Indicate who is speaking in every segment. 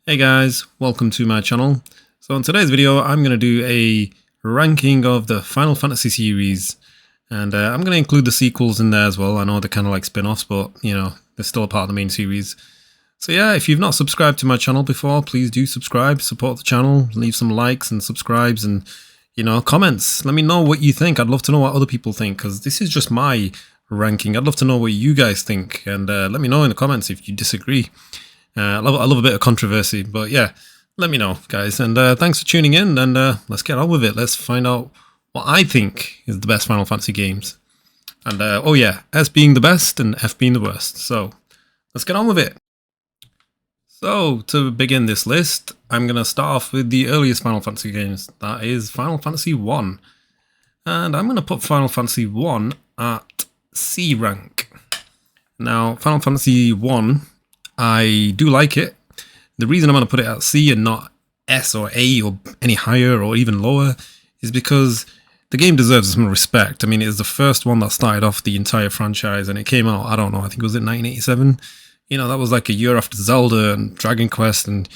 Speaker 1: Hey guys, welcome to my channel. So in today's video I'm going to do a ranking of the Final Fantasy series, and I'm going to include the sequels in there as well. I know they're kind of like spin-offs, but you know, they're still a part of the main series. So yeah, if you've not subscribed to my channel before, please do subscribe, support the channel, leave some likes and subscribes and, you know, comments. Let me know what you think. I'd love to know what other people think, because this is just my ranking. I'd love to know what you guys think, and let me know in the comments if you disagree. I love a bit of controversy, but yeah, let me know, guys. And thanks for tuning in, and let's get on with it. Let's find out what I think is the best Final Fantasy games. And oh yeah, S being the best and F being the worst. So let's get on with it. So to begin this list, I'm going to start off with the earliest Final Fantasy games. That is Final Fantasy 1. And I'm going to put Final Fantasy 1 at C rank. Now, Final Fantasy 1... I do like it. The reason I'm going to put it at C and not S or A or any higher or even lower is because the game deserves some respect. I mean, it was the first one that started off the entire franchise, and it came out, I don't know, I think it was in 1987. You know, that was like a year after Zelda and Dragon Quest, and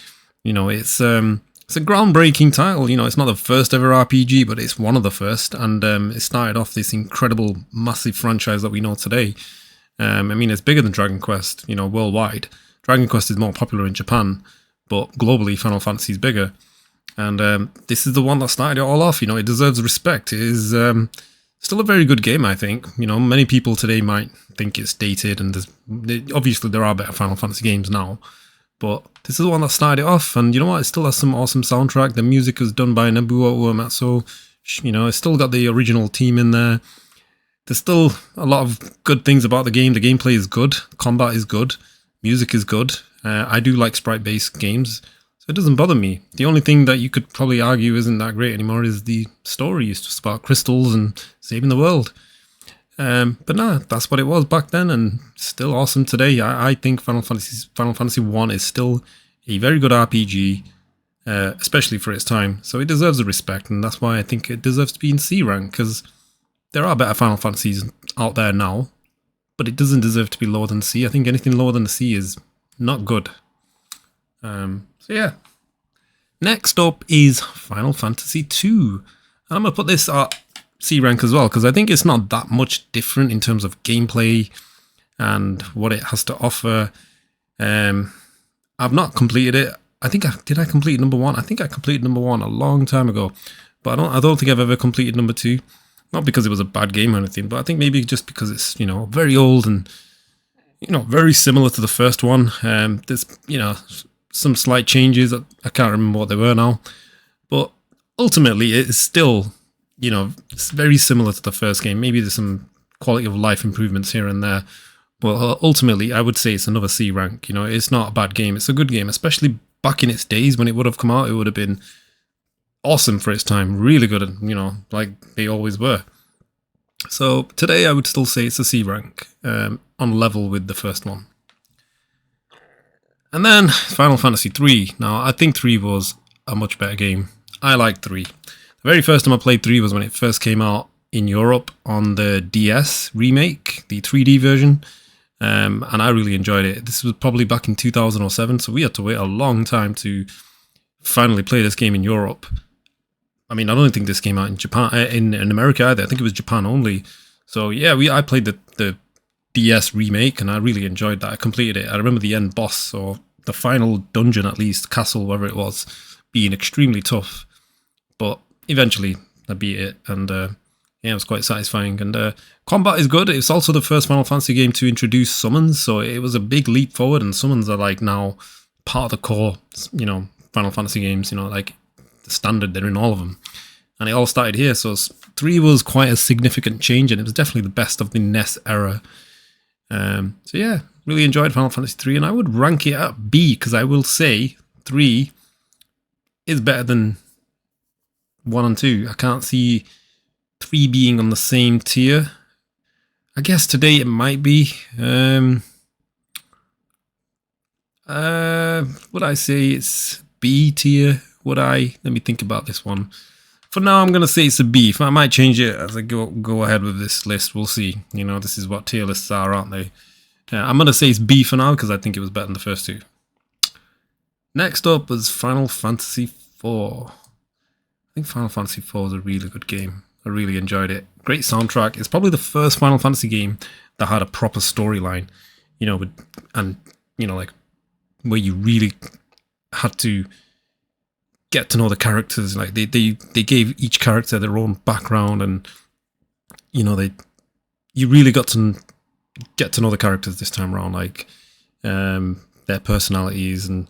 Speaker 1: you know, it's a groundbreaking title. You know, it's not the first ever RPG, but it's one of the first, and it started off this incredible, massive franchise that we know today. I mean, it's bigger than Dragon Quest, you know, worldwide. Dragon Quest is more popular in Japan, but globally Final Fantasy is bigger. And this is the one that started it all off. You know, it deserves respect. It is still a very good game, I think. You know, many people today might think it's dated, and obviously there are better Final Fantasy games now. But this is the one that started it off, and you know what? It still has some awesome soundtrack. The music is done by Nobuo Uematsu. You know, it's still got the original team in there. There's still a lot of good things about the game. The gameplay is good. Combat is good. Music is good. I do like sprite-based games, so it doesn't bother me. The only thing that you could probably argue isn't that great anymore is the story. It's just about crystals and saving the world. But nah, that's what it was back then, and still awesome today. I think Final Fantasy 1 is still a very good RPG, especially for its time. So it deserves the respect, and that's why I think it deserves to be in C rank, because there are better Final Fantasies out there now, but it doesn't deserve to be lower than C. I think anything lower than the C is not good. So yeah. Next up is Final Fantasy 2. And I'm going to put this at C rank as well, because I think it's not that much different in terms of gameplay and what it has to offer. I've not completed it. Did I complete number 1? I think I completed number 1 a long time ago, but I don't think I've ever completed number 2. Not because it was a bad game or anything, but I think maybe just because it's, you know, very old and, you know, very similar to the first one. There's, you know, some slight changes. I can't remember what they were now. But ultimately, it is still, you know, it's very similar to the first game. Maybe there's some quality of life improvements here and there. But ultimately, I would say it's another C rank. You know, it's not a bad game. It's a good game, especially back in its days when it would have come out. It would have been awesome for its time, really good, you know, like they always were. So today I would still say it's a C rank, on level with the first one. And then Final Fantasy 3. Now I think 3 was a much better game. I like 3. The very first time I played 3 was when it first came out in Europe on the DS remake, the 3D version, and I really enjoyed it. This was probably back in 2007, so we had to wait a long time to finally play this game in Europe. I mean, I don't think this came out in Japan, in America either. I think it was Japan only. So yeah, I played the DS remake, and I really enjoyed that. I completed it. I remember the end boss, or the final dungeon at least, castle, whatever it was, being extremely tough. But eventually, I beat it, and yeah, it was quite satisfying. And combat is good. It's also the first Final Fantasy game to introduce summons, so it was a big leap forward. And summons are like now part of the core, you know, Final Fantasy games. You know, like the standard, they're in all of them, and it all started here. So 3 was quite a significant change, and it was definitely the best of the NES era. So yeah, really enjoyed Final Fantasy 3, and I would rank it at B, because I will say 3 is better than 1 and 2. I can't see 3 being on the same tier. I guess today it might be. Would I say it's B tier? Would I? Let me think about this one. For now, I'm going to say it's a B. I might change it as I go ahead with this list. We'll see. You know, this is what tier lists are, aren't they? I'm going to say it's B for now, because I think it was better than the first 2. Next up was Final Fantasy IV. I think Final Fantasy IV is a really good game. I really enjoyed it. Great soundtrack. It's probably the first Final Fantasy game that had a proper storyline, and like where you really had to get to know the characters. Like they gave each character their own background, and you really got to get to know the characters this time around, like their personalities and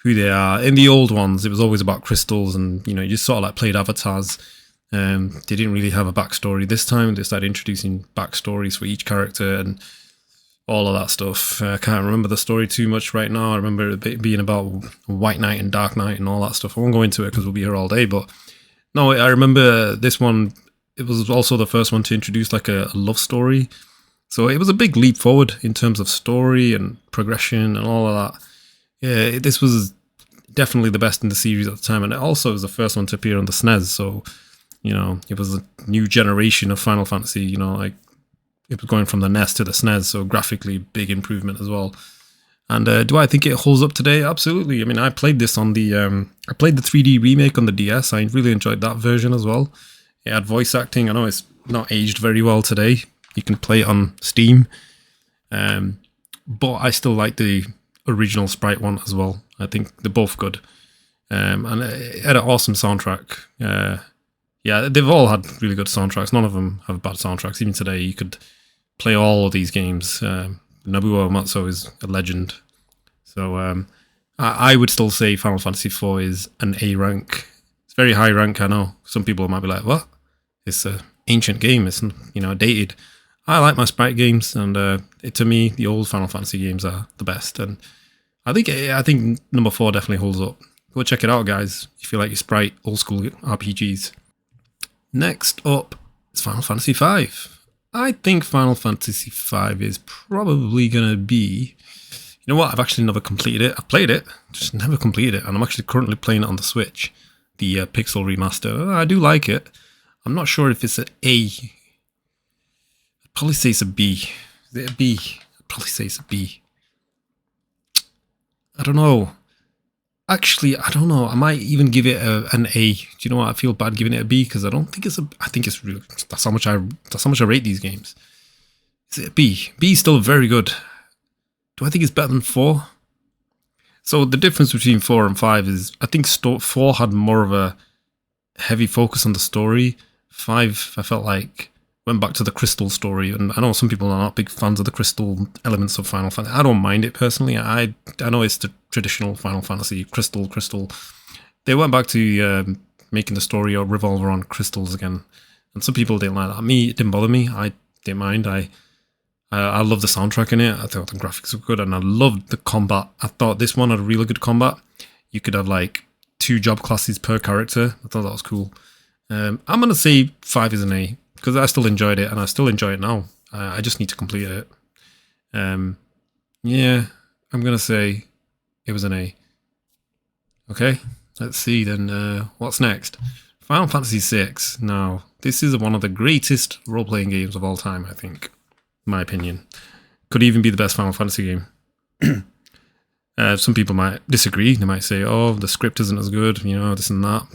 Speaker 1: who they are. In the old ones, it was always about crystals, and you just sort of like played avatars. They didn't really have a backstory. This time, they started introducing backstories for each character and all of that stuff. I can't remember the story too much right now. I remember it being about White Knight and Dark Knight and all that stuff. I won't go into it because we'll be here all day. But no, I remember this one. It was also the first one to introduce like a love story. So it was a big leap forward in terms of story and progression and all of that. Yeah, this was definitely the best in the series at the time, and it also was the first one to appear on the SNES. So, it was a new generation of Final Fantasy. Like it was going from the NES to the SNES, so graphically big improvement as well. And do I think it holds up today? Absolutely. I mean, I played this on I played the 3D remake on the DS. I really enjoyed that version as well. It had voice acting. I know it's not aged very well today. You can play it on Steam, but I still like the original Sprite one as well. I think they're both good, and it had an awesome soundtrack. Yeah, they've all had really good soundtracks. None of them have bad soundtracks. Even today, you could play all of these games. Nobuo Uematsu is a legend. So I would still say Final Fantasy IV is an A rank. It's very high rank, I know. Some people might be like, what? It's an ancient game. It's, dated. I like my Sprite games, and to me, the old Final Fantasy games are the best. And I think number 4 definitely holds up. Go check it out, guys, if you like your Sprite old school RPGs. Next up is Final Fantasy V. I think Final Fantasy V is probably going to be... You know what? I've actually never completed it. I've played it, just never completed it. And I'm actually currently playing it on the Switch, the Pixel remaster. I do like it. I'm not sure if it's an A. I'd probably say it's a B. Is it a B? I'd probably say it's a B. I don't know. Actually, I don't know. I might even give it an A. Do you know what? I feel bad giving it a B because I don't think it's a. I think it's real. That's how much I rate these games. Is it a B? B is still very good. Do I think it's better than 4? So the difference between 4 and 5 is I think 4 had more of a heavy focus on the story. 5, I felt like went back to the crystal story, and I know some people are not big fans of the crystal elements of Final Fantasy. I don't mind it personally. I know it's the traditional Final Fantasy crystal. They went back to making the story revolve around crystals again, and some people didn't like that. Me, it didn't bother me. I didn't mind. I love the soundtrack in it. I thought the graphics were good, and I loved the combat. I thought this one had really good combat. You could have like 2 job classes per character. I thought that was cool. I'm gonna say 5 is an A because I still enjoyed it, and I still enjoy it now. I just need to complete it. Yeah, I'm gonna say it was an A. Okay, let's see then. What's next? Final Fantasy VI. Now, this is one of the greatest role-playing games of all time, I think. In my opinion. Could even be the best Final Fantasy game. Some people might disagree. They might say, oh, the script isn't as good, this and that.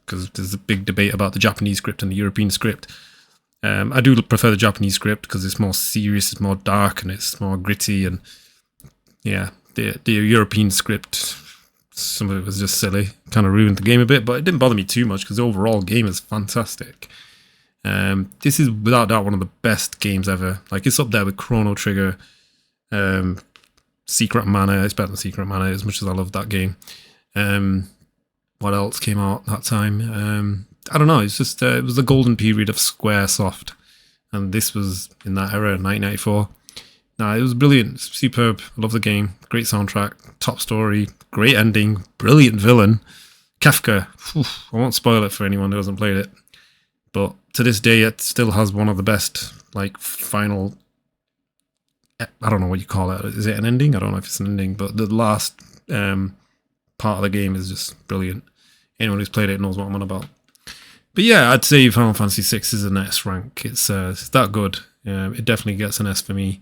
Speaker 1: Because there's a big debate about the Japanese script and the European script. I do prefer the Japanese script because it's more serious, it's more dark, and it's more gritty. And yeah, the European script, some of it was just silly. Kind of ruined the game a bit, but it didn't bother me too much because the overall game is fantastic. This is without doubt one of the best games ever. Like, it's up there with Chrono Trigger, Secret Mana. It's better than Secret Mana as much as I love that game. What else came out that time? I don't know. It's just it was the golden period of Squaresoft, and this was in that era, 1994. Nah, it was brilliant, it's superb. I love the game. Great soundtrack, top story, great ending, brilliant villain. Kefka. I won't spoil it for anyone who hasn't played it, but to this day, it still has one of the best, like, final. I don't know what you call it. Is it an ending? I don't know if it's an ending, but the last part of the game is just brilliant. Anyone who's played it knows what I'm on about. But yeah, I'd say Final Fantasy VI is an S rank. It's that good. It definitely gets an S for me.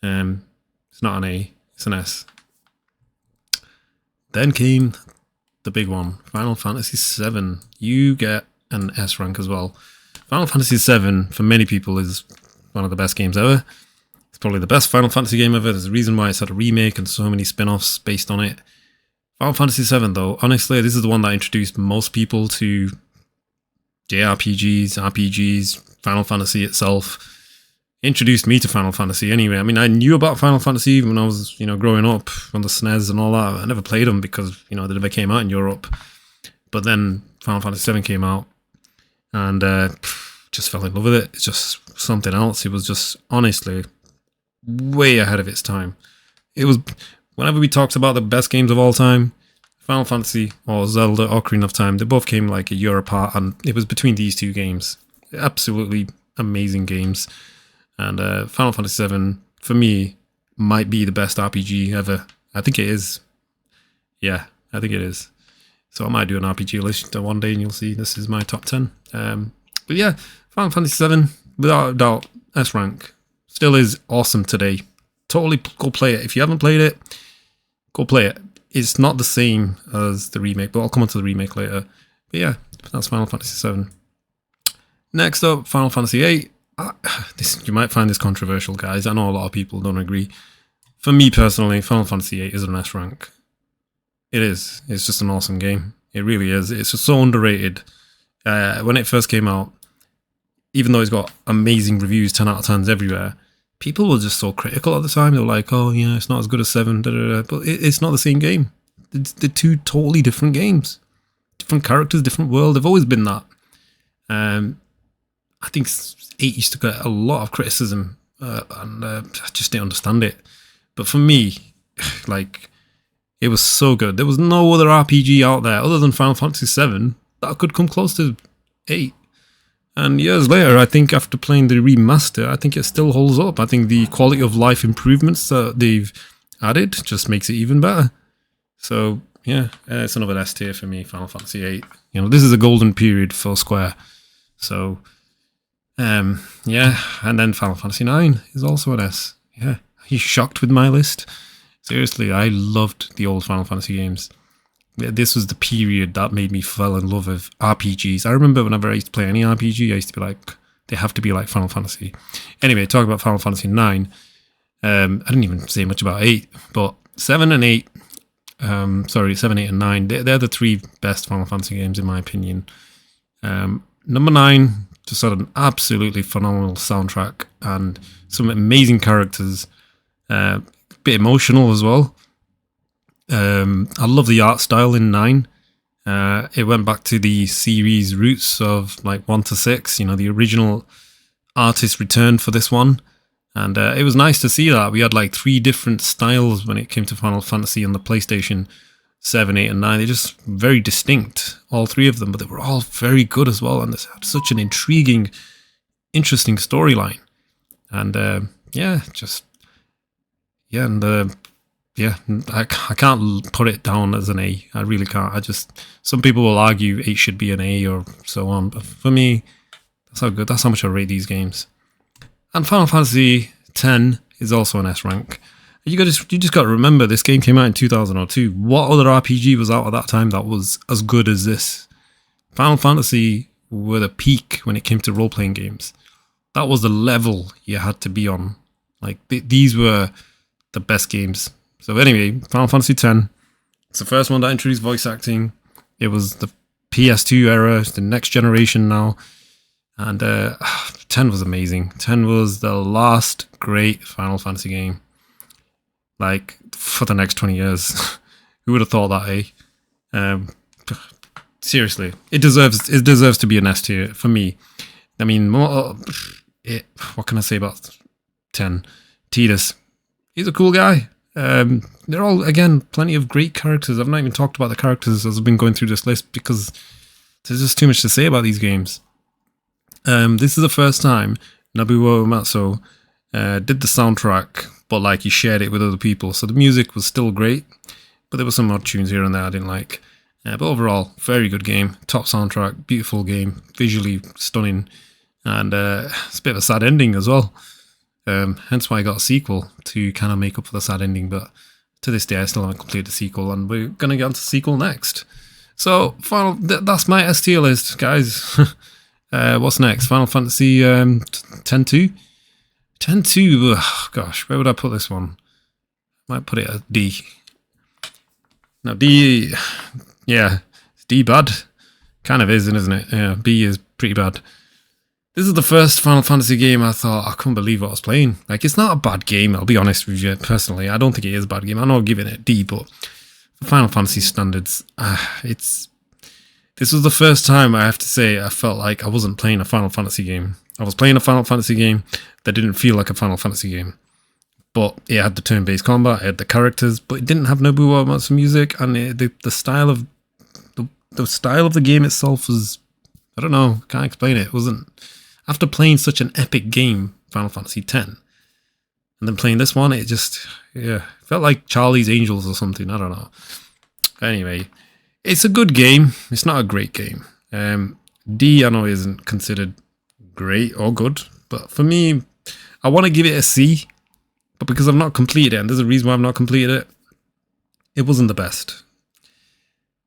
Speaker 1: It's not an A, it's an S. then came the big one, Final Fantasy VII. You get an S rank as well. Final Fantasy VII, for many people, is one of the best games ever. It's probably the best Final Fantasy game ever. There's a reason why it's had a remake and so many spin-offs based on it. Final Fantasy VII, though, honestly, this is the one that introduced most people to JRPGs, RPGs, Final Fantasy itself. Introduced me to Final Fantasy anyway. I mean, I knew about Final Fantasy when I was, growing up on the SNES and all that. I never played them because, they never came out in Europe. But then Final Fantasy VII came out and just fell in love with it. It's just something else. It was just, honestly, way ahead of its time. It was, whenever we talked about the best games of all time, Final Fantasy or Zelda Ocarina of Time, they both came like a year apart, and it was between these two games. Absolutely amazing games. And Final Fantasy VII, for me, might be the best RPG ever. I think it is. Yeah, I think it is. So I might do an RPG list one day and you'll see this is my top 10. But yeah, Final Fantasy VII, without a doubt, S rank. Still is awesome today. Totally go play it. If you haven't played it, go play it. It's not the same as the remake, but I'll come on to the remake later. But yeah, that's Final Fantasy VII. Next up, Final Fantasy VIII. You might find this controversial, guys. I know a lot of people don't agree. For me personally, Final Fantasy VIII is an S rank. It is. It's just an awesome game. It really is. It's just so underrated. When it first came out, even though it's got amazing reviews, 10 out of 10s everywhere, people were just so critical at the time. They were like, oh, yeah, it's not as good as 7. Da, da, da. But it's not the same game. They're two totally different games. Different characters, different world. They've always been that. I think 8 used to get a lot of criticism, and I just didn't understand it. But for me, like, it was so good. There was no other RPG out there other than Final Fantasy VII that could come close to 8. And years later, I think after playing the remaster, I think it still holds up. I think the quality of life improvements that they've added just makes it even better. So yeah, it's another S tier for me, Final Fantasy VIII. This is a golden period for Square. So yeah, and then Final Fantasy IX is also an S. Yeah, are you shocked with my list? Seriously, I loved the old Final Fantasy games. This was the period that made me fall in love with RPGs. I remember whenever I used to play any RPG, I used to be like, they have to be like Final Fantasy. Anyway, talking about Final Fantasy IX, I didn't even say much about 8, but 7 and 8, 7, 8 and 9, they're the 3 best Final Fantasy games in my opinion. Number 9 just had an absolutely phenomenal soundtrack and some amazing characters, a bit emotional as well. I love the art style in 9. It went back to the series roots of like 1 to 6. The original artist returned for this one, and it was nice to see that. We had like 3 different styles when it came to Final Fantasy on the PlayStation 7, 8, and 9. They're just very distinct, all 3 of them, but they were all very good as well, and they had such an intriguing, interesting storyline. And I can't put it down as an A. I really can't. Some people will argue 8 should be an A or so on, but for me, that's how much I rate these games. And Final Fantasy X is also an S rank. You just got to remember, this game came out in 2002. What other RPG was out at that time that was as good as this? Final Fantasy were the peak when it came to role-playing games. That was the level you had to be on. Like, these were the best games. So anyway, Final Fantasy X, it's the first one that introduced voice acting. It was the PS2 era, it's the next generation now. And 10 was amazing. 10 was the last great Final Fantasy game. Like, for the next 20 years. Who would have thought that, eh? Seriously, it deserves to be an S tier for me. I mean, what can I say about 10? Tidus, he's a cool guy. They're all, again, plenty of great characters. I've not even talked about the characters as I've been going through this list because there's just too much to say about these games. This is the first time Nobuo Uematsu did the soundtrack, but like he shared it with other people. So the music was still great, but there were some odd tunes here and there I didn't like. But overall, very good game. Top soundtrack, beautiful game, visually stunning, and it's a bit of a sad ending as well. Hence why I got a sequel to kind of make up for the sad ending, but to this day, I still haven't completed the sequel, and we're going to get onto the sequel next. So, that's my S tier list, guys. What's next? Final Fantasy 10-2? 10-2, gosh, where would I put this one? Might put it at D. Now, D, yeah, it's D bad. Kind of isn't it? Yeah, B is pretty bad. This is the first Final Fantasy game I thought, I couldn't believe what I was playing. Like, it's not a bad game, I'll be honest with you, personally. I don't think it is a bad game. I'm not giving it D, but for Final Fantasy standards, this was the first time, I have to say, I felt like I wasn't playing a Final Fantasy game. I was playing a Final Fantasy game that didn't feel like a Final Fantasy game. But it had the turn-based combat, it had the characters, but it didn't have Nobuo Uematsu music, and the style of the game itself was, I don't know, can't explain it. It wasn't, after playing such an epic game, Final Fantasy X, and then playing this one, it just, yeah, felt like Charlie's Angels or something, I don't know. Anyway, it's a good game, it's not a great game. D, I know, isn't considered great or good, but for me, I want to give it a C, but because I've not completed it, and there's a reason why I've not completed it, it wasn't the best.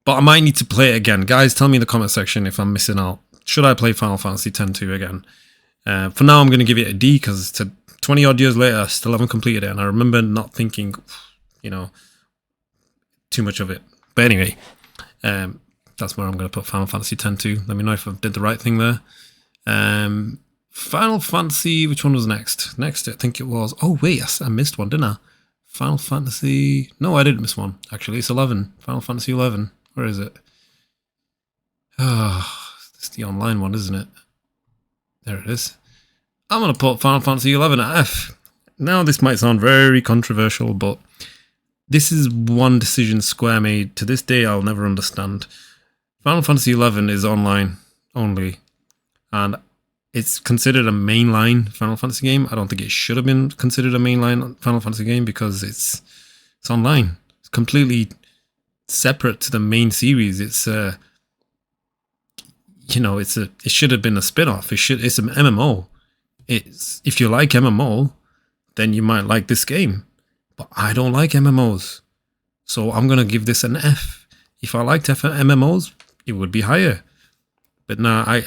Speaker 1: But I might need to play it again. Guys, tell me in the comment section if I'm missing out. Should I play Final Fantasy X-2 again? For now, I'm going to give it a D, because 20 odd years later, I still haven't completed it, and I remember not thinking, you know, too much of it. But anyway, that's where I'm going to put Final Fantasy X-2. Let me know if I did the right thing there. Final Fantasy, which one was next? Next, I think it was, oh wait, I missed one, didn't I? Final Fantasy, no, I didn't miss one, actually. It's 11, Final Fantasy 11. Where is it? Oh, it's the online one, isn't it? There it is. I'm going to put Final Fantasy 11 at F. Now, this might sound very controversial, but this is one decision Square made to this day I'll never understand. Final Fantasy 11 is online only, and it's considered a mainline Final Fantasy game. I don't think it should have been considered a mainline Final Fantasy game, because it's online. It's completely separate to the main series. It's you know, it should have been a spin-off. It's an MMO. It's, if you like MMO, then you might like this game. But I don't like MMOs, so I'm gonna give this an F. If I liked MMOs, it would be higher. But nah, I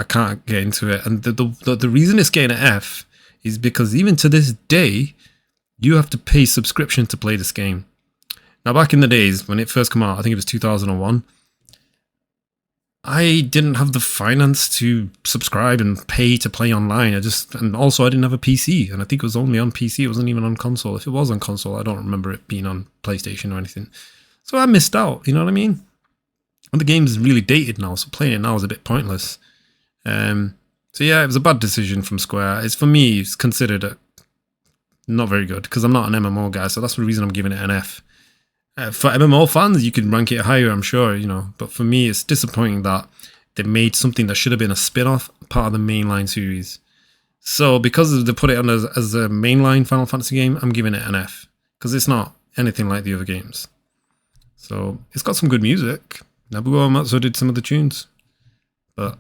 Speaker 1: can't get into it. And the reason it's getting an F is because even to this day, you have to pay subscription to play this game. Now, back in the days when it first came out, I think it was 2001, I didn't have the finance to subscribe and pay to play online. And also I didn't have a PC, and I think it was only on PC. It wasn't even on console. If it was on console, I don't remember it being on PlayStation or anything. So I missed out, you know what I mean? And the game's really dated now, so playing it now is a bit pointless. So yeah, it was a bad decision from Square. For me, it's considered not very good, because I'm not an MMO guy, so that's the reason I'm giving it an F. For MMO fans, you could rank it higher, I'm sure, you know. But for me, it's disappointing that they made something that should have been a spin-off part of the mainline series. So because they put it on as a mainline Final Fantasy game, I'm giving it an F, because it's not anything like the other games. So it's got some good music. Nobuo Uematsu did some of the tunes, and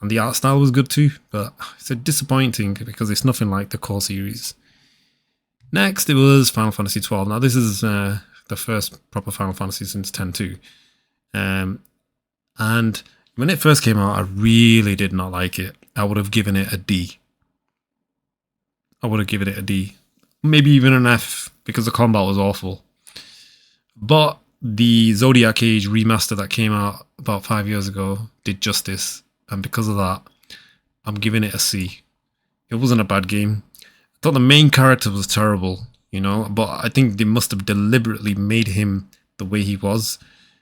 Speaker 1: the art style was good too. But it's disappointing because it's nothing like the core series. Next, it was Final Fantasy 12. Now this is the first proper Final Fantasy since X-2. And when it first came out, I really did not like it. I would have given it a D. Maybe even an F, because the combat was awful. But the Zodiac Age remaster that came out about 5 years ago did justice. And because of that, I'm giving it a C. It wasn't a bad game. I thought the main character was terrible, you know, but I think they must have deliberately made him the way he was.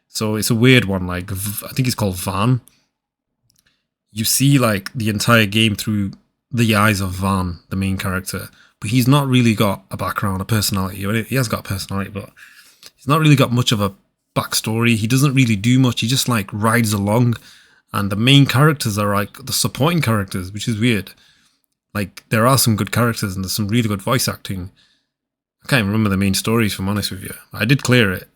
Speaker 1: So it's a weird one. Like, I think he's called Vaan. You see like the entire game through the eyes of Vaan, the main character, but he's not really got a background, a personality. He has got a personality, but he's not really got much of a backstory. He doesn't really do much. He just like rides along, and the main characters are like the supporting characters, which is weird. Like, there are some good characters and there's some really good voice acting. I can't even remember the main stories, if I'm honest with you. I did clear it.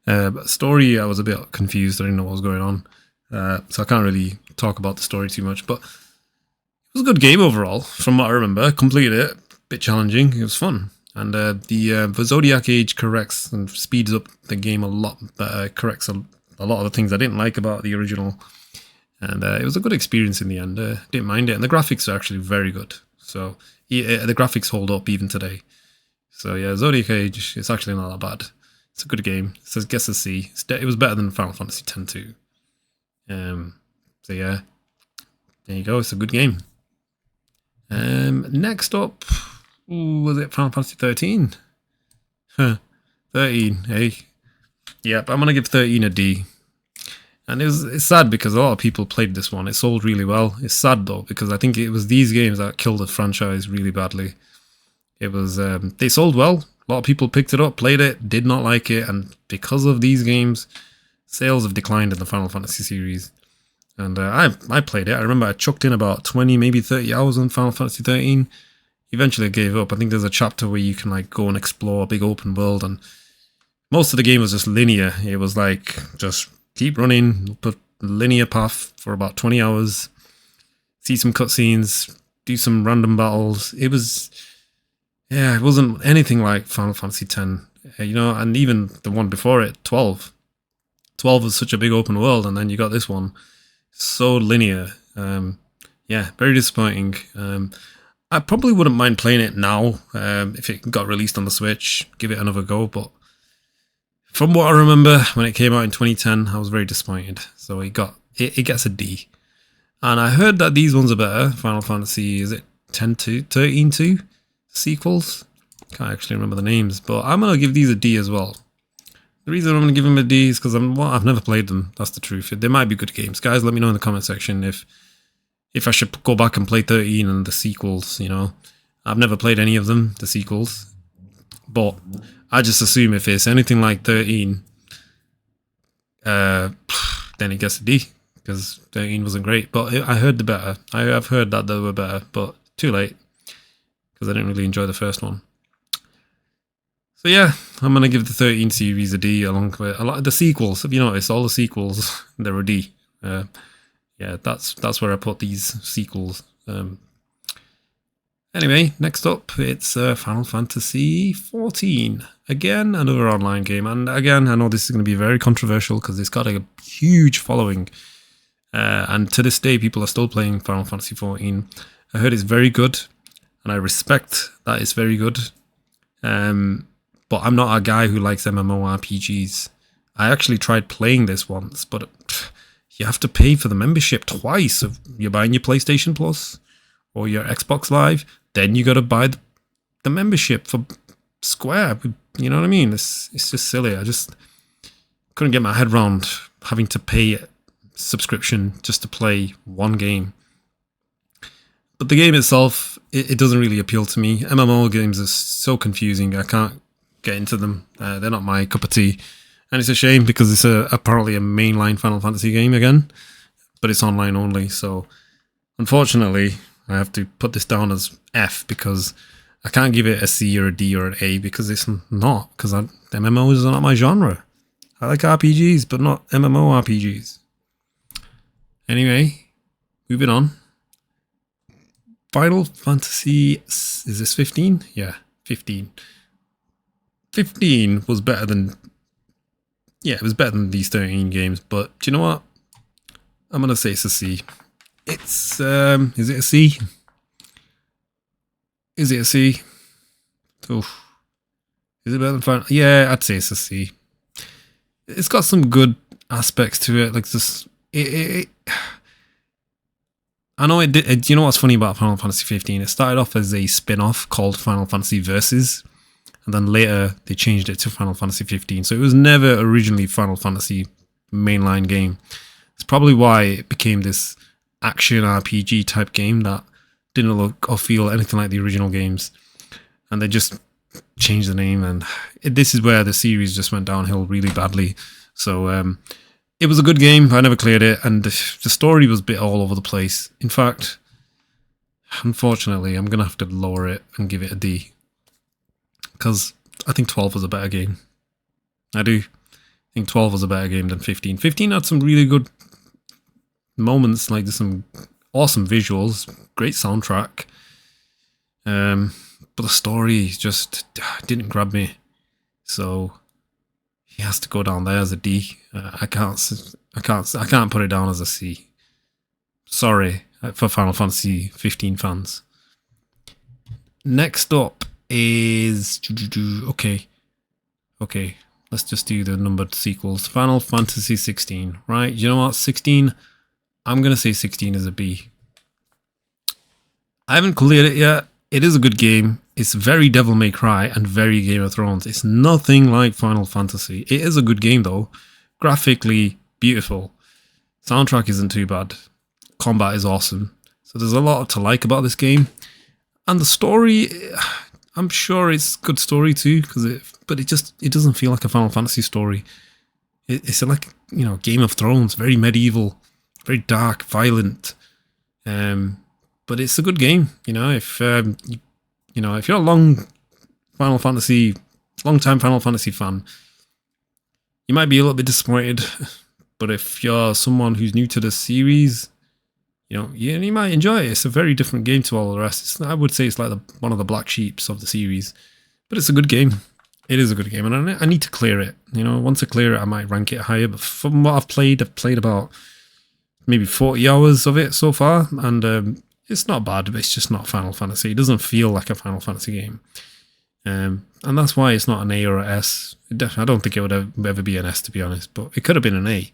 Speaker 1: But story, I was a bit confused. I didn't know what was going on. So I can't really talk about the story too much. But it was a good game overall, from what I remember. I completed it. A bit challenging. It was fun. The Zodiac Age corrects and speeds up the game a lot better, corrects a lot of the things I didn't like about the original. And it was a good experience in the end. Didn't mind it. And the graphics are actually very good. So the graphics hold up even today. So yeah, Zodiac Age, it's actually not that bad. It's a good game. It gets a C. It was better than Final Fantasy X too. So yeah, there you go. It's a good game. Next up, was it Final Fantasy 13? 13, hey. Yep, I'm going to give 13 a D. And it's sad because a lot of people played this one. It sold really well. It's sad though, because I think it was these games that killed the franchise really badly. It was, they sold well. A lot of people picked it up, played it, did not like it. And because of these games, sales have declined in the Final Fantasy series. And I played it. I remember I chucked in about 20, maybe 30 hours on Final Fantasy 13. Eventually I gave up. I think there's a chapter where you can like go and explore a big open world, and most of the game was just linear. It was like just keep running, put linear path for about 20 hours, see some cutscenes, do some random battles. It wasn't anything like Final Fantasy X, and even the one before it, 12. 12 was such a big open world, and then you got this one, so linear. Very disappointing. I probably wouldn't mind playing it now if it got released on the Switch, give it another go, but from what I remember when it came out in 2010, I was very disappointed. So it gets a D. And I heard that these ones are better. Final Fantasy, is it 10-2, 13-2 sequels? Can't actually remember the names, but I'm going to give these a D as well. The reason I'm going to give them a D is because I've never played them. That's the truth. They might be good games. Guys, let me know in the comment section if I should go back and play 13 and the sequels, I've never played any of them, the sequels. But I just assume if it's anything like 13, then it gets a D, because 13 wasn't great. But I heard the better. I've heard that they were better, but too late, because I didn't really enjoy the first one. So yeah, I'm going to give the 13 series a D, along with a lot of the sequels. If you notice, all the sequels, they're a D. Yeah, that's where I put these sequels. Anyway, next up, it's Final Fantasy XIV. Again, another online game. And again, I know this is going to be very controversial because it's got a huge following. And to this day, people are still playing Final Fantasy XIV. I heard it's very good, and I respect that it's very good. But I'm not a guy who likes MMORPGs. I actually tried playing this once, but you have to pay for the membership twice. If you're buying your PlayStation Plus or your Xbox Live, then you got to buy the membership for Square. You know what I mean? It's just silly. I just couldn't get my head around having to pay a subscription just to play one game. But the game itself, it doesn't really appeal to me. MMO games are so confusing. I can't get into them. They're not my cup of tea. And it's a shame because it's apparently a mainline Final Fantasy game again, but it's online only. So unfortunately, I have to put this down as F, because I can't give it a C or a D or an A, because it's not, because MMOs are not my genre. I like RPGs, but not MMORPGs. Anyway, moving on. Final Fantasy, is this 15? Yeah, 15. 15 was better than, it was better than these 13 games, but do you know what? I'm going to say it's a C. It's, is it a C? Is it a C? Oof. Is it better than Final? Yeah, I'd say it's a C. It's got some good aspects to it, like this, I know it did. You know what's funny about Final Fantasy 15? It started off as a spin-off called Final Fantasy Versus, and then later they changed it to Final Fantasy 15. So it was never originally Final Fantasy mainline game. It's probably why it became this action RPG type game that didn't look or feel anything like the original games. And they just changed the name, and this is where the series just went downhill really badly. So it was a good game. I never cleared it, and the story was a bit all over the place. In fact, unfortunately, I'm going to have to lower it and give it a D, because I think 12 was a better game. I do think 12 was a better game than 15. 15 had some really good moments, like there's some awesome visuals, great soundtrack. but the story just didn't grab me. So he has to go down there as a D. I can't put it down as a C. Sorry for Final Fantasy 15 fans. Next up is okay. Let's just do the numbered sequels. Final Fantasy 16, right? You know what? 16. I'm gonna say 16 is a B. I haven't cleared it yet. It is a good game. It's very Devil May Cry and very Game of Thrones. It's nothing like Final Fantasy. It is a good game though. Graphically beautiful. Soundtrack isn't too bad. Combat is awesome. So there's a lot to like about this game. And the story, I'm sure it's good story too, but it doesn't feel like a Final Fantasy story. It's like, you know, Game of Thrones, very medieval, very dark, violent. But it's a good game, you know. If you're a long-time Final Fantasy fan, you might be a little bit disappointed. But if you're someone who's new to the series, you might enjoy it. It's a very different game to all the rest. I would say it's like one of the black sheeps of the series, but it's a good game. It is a good game, and I need to clear it. Once I clear it, I might rank it higher. But from what I've played about maybe 40 hours of it so far, and it's not bad, but it's just not Final Fantasy. It doesn't feel like a Final Fantasy game, and that's why it's not an A or an S. I don't think it would ever be an S, to be honest, but it could have been an A.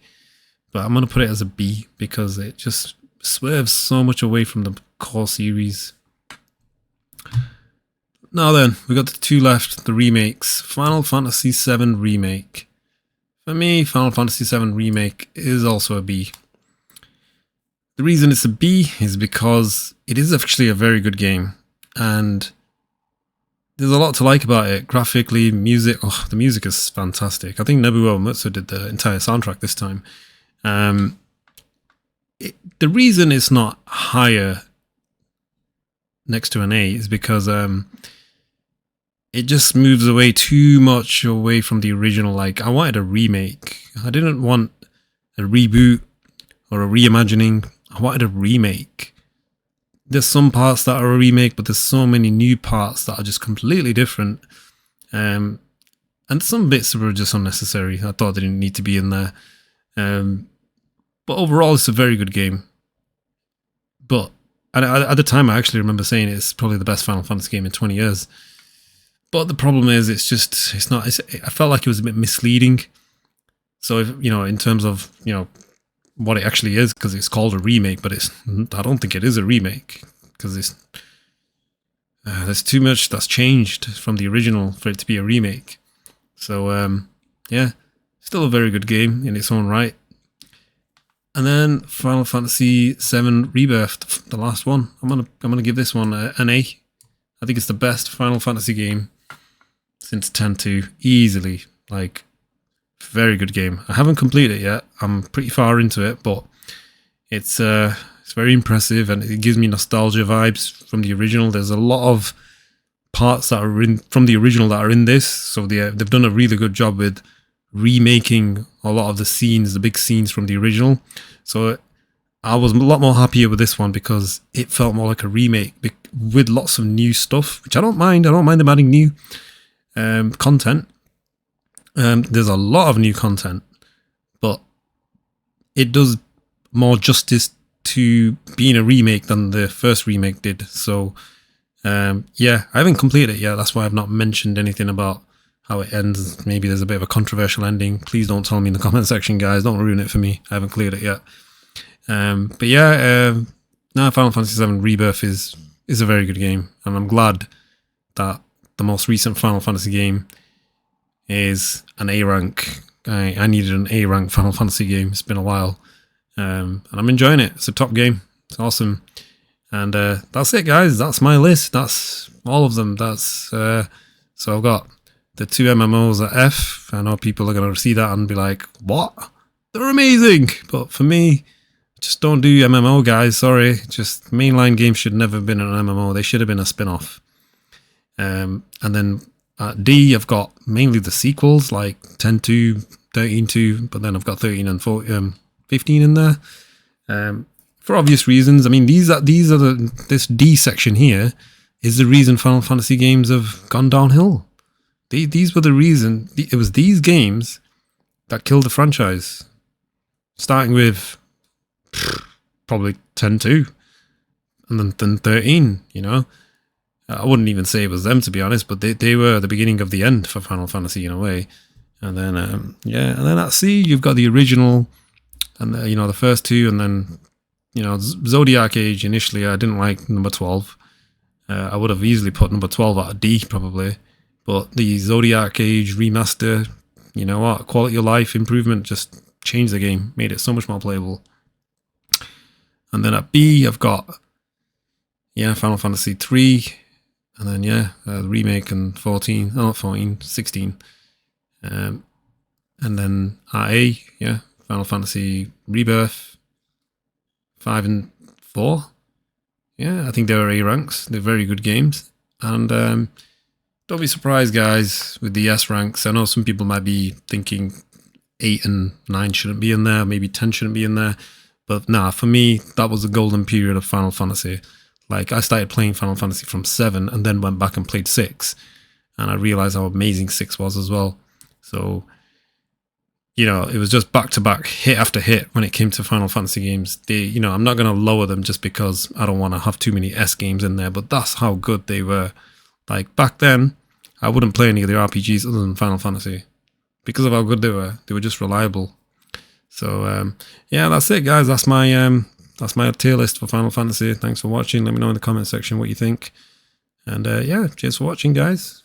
Speaker 1: But I'm going to put it as a B because it just swerves so much away from the core series. Now then, we got the two left, the remakes. Final Fantasy VII Remake. For me, Final Fantasy VII Remake is also a B. The reason it's a B is because it is actually a very good game, and there's a lot to like about it. Graphically, music, the music is fantastic. I think Nobuo Uematsu did the entire soundtrack this time. The reason it's not higher next to an A is because it just moves away too much away from the original. Like, I wanted a remake. I didn't want a reboot or a reimagining. I wanted a remake. There's some parts that are a remake, but there's so many new parts that are just completely different. And some bits were just unnecessary. I thought they didn't need to be in there. But overall, it's a very good game. But at the time, I actually remember saying it's probably the best Final Fantasy game in 20 years. But the problem is, it's not. I felt like it was a bit misleading. So if, in terms of what it actually is, because it's called a remake, but I don't think it is a remake, because there's too much that's changed from the original for it to be a remake. So yeah, still a very good game in its own right. And then Final Fantasy VII Rebirth, the last one. I'm gonna give this one an A. I think it's the best Final Fantasy game since 10-2, easily. Like, very good game. I haven't completed it yet. I'm pretty far into it, but it's very impressive, and it gives me nostalgia vibes from the original. There's a lot of parts that are from the original that are in this, so they've done a really good job with remaking a lot of the scenes, the big scenes from the original. So I was a lot more happier with this one because it felt more like a remake with lots of new stuff, which I don't mind. I don't mind them adding new content. There's a lot of new content, but it does more justice to being a remake than the first remake did. So yeah, I haven't completed it yet. That's why I've not mentioned anything about how it ends. Maybe there's a bit of a controversial ending. Please don't tell me in the comment section, guys. Don't ruin it for me. I haven't cleared it yet. But yeah, now Final Fantasy VII Rebirth is a very good game, and I'm glad that the most recent Final Fantasy game is an A rank. I needed an A rank Final Fantasy game. It's been a while, and I'm enjoying it. It's a top game. It's awesome. And that's it, guys. That's my list. That's all of them. So I've got the two MMOs at F. I know people are going to see that and be like, what? They're amazing. But for me, just don't do MMO, guys. Sorry. Just mainline games should never have been an MMO. They should have been a spin-off. And then at D, I've got mainly the sequels, like 10-2, 13-2, but then I've got 13 and 15 in there. For obvious reasons. I mean, this D section here is the reason Final Fantasy games have gone downhill. These were the reason. It was these games that killed the franchise. Starting with probably 10-2 and then 13, you know. I wouldn't even say it was them, to be honest, but they were the beginning of the end for Final Fantasy in a way. And then, and then at C, you've got the original and, the first two, and then, Zodiac Age. Initially, I didn't like number 12. I would have easily put number 12 out of D, probably. But the Zodiac Age remaster, you know what, quality of life improvement just changed the game, made it so much more playable. And then at B, I've got, Final Fantasy 3. And then, the remake and 16. And then at A, Final Fantasy Rebirth 5 and 4. I think they were A ranks. They're very good games. And don't be surprised, guys, with the S ranks. I know some people might be thinking 8 and 9 shouldn't be in there, maybe 10 shouldn't be in there. But nah, for me, that was the golden period of Final Fantasy. Like, I started playing Final Fantasy from 7 and then went back and played 6. And I realized how amazing 6 was as well. So, it was just back-to-back, hit after hit when it came to Final Fantasy games. I'm not going to lower them just because I don't want to have too many S games in there, but that's how good they were. Like, back then, I wouldn't play any of the RPGs other than Final Fantasy because of how good they were. They were just reliable. So, that's it, guys. That's my tier list for Final Fantasy. Thanks for watching. Let me know in the comment section what you think. And cheers for watching, guys.